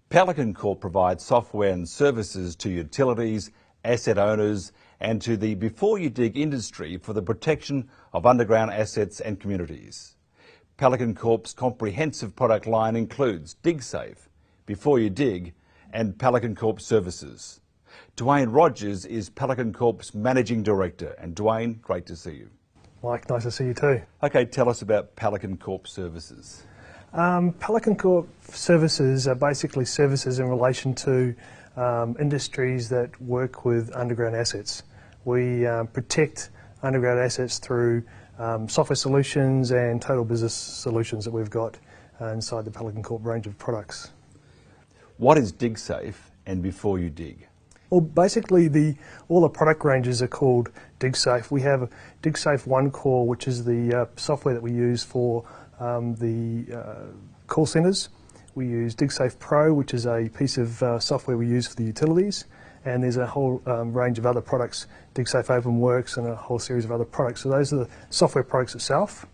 Pelican Corp provides software and services to utilities, asset owners and to the before you dig industry for the protection of underground assets and communities. Pelican Corp's comprehensive product line includes DigSafe, Before You Dig and Pelican Corp services. Duane Rodgers is Pelican Corp's Managing Director. And Duane, great to see you. Mike, nice to see you too. Okay, tell us about Pelican Corp services. Pelican Corp services are basically services in relation to industries that work with underground assets. We protect underground assets through software solutions and total business solutions that we've got inside the Pelican Corp range of products. What is DigSafe and Before You Dig? Well, basically all the product ranges are called DigSafe. We have DigSafe One Core, which is the software that we use for the call centres. We use DigSafe Pro, which is a piece of software we use for the utilities, and there's a whole range of other products, DigSafe OpenWorks and a whole series of other products. So those are the software products itself.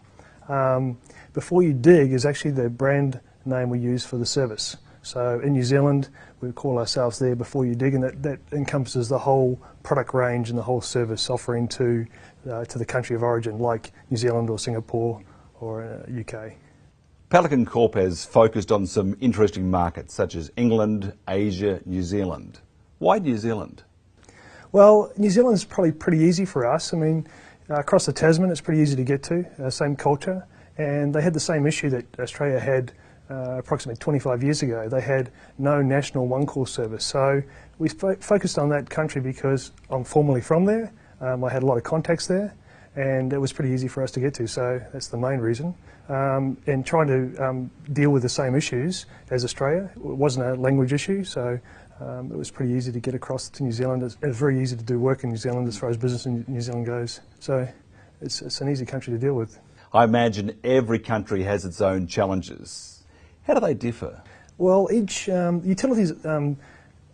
Before You Dig is actually the brand name we use for the service. So in New Zealand, we call ourselves there Before You Dig, and that encompasses the whole product range and the whole service offering to the country of origin, like New Zealand or Singapore or UK. Pelican Corp has focused on some interesting markets such as England, Asia, New Zealand. Why New Zealand? Well, New Zealand's probably pretty easy for us. I mean, across the Tasman it's pretty easy to get to, same culture, and they had the same issue that Australia had approximately 25 years ago. They had no national one call service. So we focused on that country because I'm formerly from there. I had a lot of contacts there, and it was pretty easy for us to get to, so that's the main reason. And trying to deal with the same issues as Australia. It wasn't a language issue, so it was pretty easy to get across to New Zealand. It's very easy to do work in New Zealand as far as business in New Zealand goes. So it's an easy country to deal with. I imagine every country has its own challenges. How do they differ? Well, each utilities,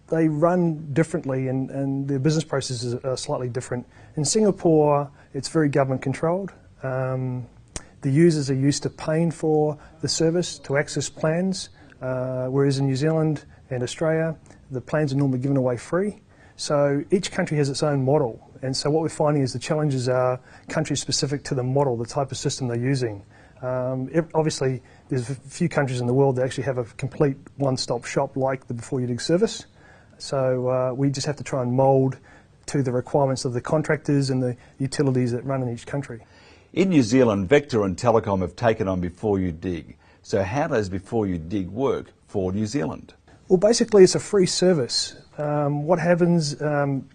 they run differently, and their business processes are slightly different. In Singapore, it's very government controlled. The users are used to paying for the service to access plans, whereas in New Zealand and Australia, the plans are normally given away free. So each country has its own model, and so what we're finding is the challenges are country specific to the model, the type of system they're using. Obviously, there's a few countries in the world that actually have a complete one-stop shop like the Before You Dig service. So we just have to try and mould to the requirements of the contractors and the utilities that run in each country. In New Zealand, Vector and Telecom have taken on Before You Dig. So how does Before You Dig work for New Zealand? Well, basically it's a free service. What happens,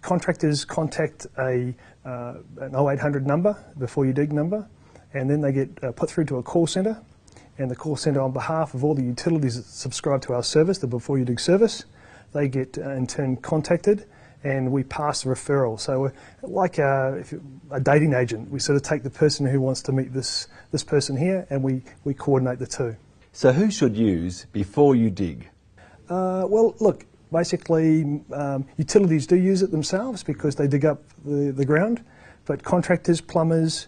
contractors contact an 0800 number, Before You Dig number, and then they get put through to a call centre, and the call centre, on behalf of all the utilities that subscribe to our service, the Before You Dig service, they get in turn contacted, and we pass the referral. So like a dating agent, we sort of take the person who wants to meet this person here, and we coordinate the two. So who should use Before You Dig? Well, look, basically utilities do use it themselves because they dig up the ground, but contractors, plumbers,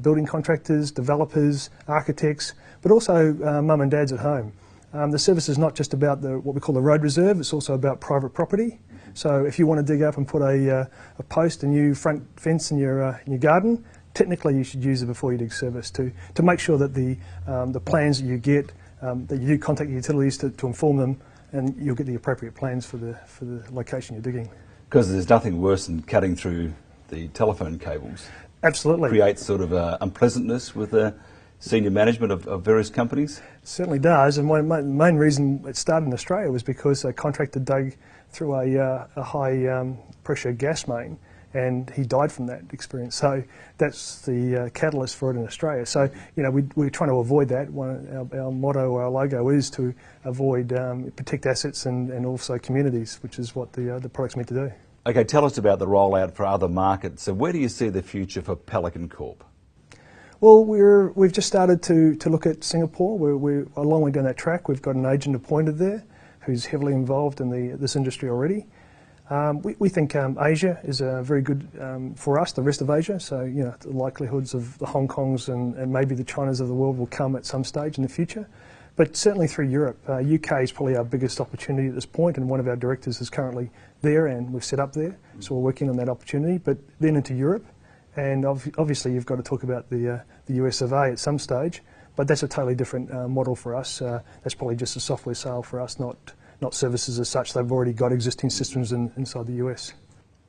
building contractors, developers, architects, but also mum and dads at home. The service is not just about what we call the road reserve, it's also about private property. So if you want to dig up and put a post, a new front fence in your garden, technically you should use the Before You Dig service to make sure that the plans that you get, that you do contact the utilities to inform them, and you'll get the appropriate plans for the location you're digging. Because there's nothing worse than cutting through the telephone cables. Absolutely. Creates sort of unpleasantness with the senior management of various companies? It certainly does, and the main reason it started in Australia was because a contractor dug through a high pressure gas main, and he died from that experience. So that's the catalyst for it in Australia. So we're trying to avoid that. Our motto, our logo is to avoid, protect assets and also communities, which is what the product's meant to do. Okay, tell us about the rollout for other markets. So where do you see the future for Pelican Corp? Well, we've just started to look at Singapore. We're a long way down that track. We've got an agent appointed there who's heavily involved in this industry already. We think Asia is very good for us, the rest of Asia. So, the likelihoods of the Hong Kongs and maybe the Chinas of the world will come at some stage in the future. But certainly through Europe. UK is probably our biggest opportunity at this point, and one of our directors is currently there and we've set up there, so we're working on that opportunity. But then into Europe, and obviously you've got to talk about the US of A at some stage, but that's a totally different model for us. That's probably just a software sale for us, not services as such. They've already got existing systems inside the US.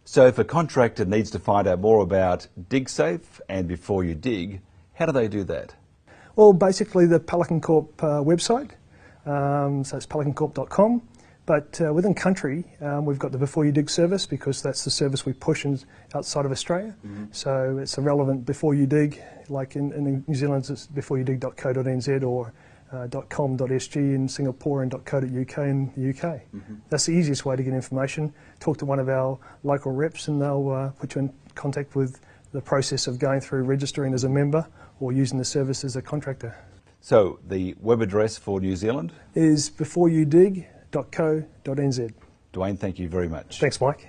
So if a contractor needs to find out more about DigSafe and Before You Dig, how do they do that? Well, basically the PelicanCorp website, so it's pelicancorp.com. But within country, we've got the Before You Dig service, because that's the service we push outside of Australia. So it's irrelevant Before You Dig, like in New Zealand it's beforeyoudig.co.nz or .com.sg in Singapore and .co.uk in the UK. That's the easiest way to get information. Talk to one of our local reps and they'll put you in contact with the process of going through registering as a member or using the service as a contractor. So the web address for New Zealand is beforeyoudig.co.nz. Duane, thank you very much. Thanks, Mike.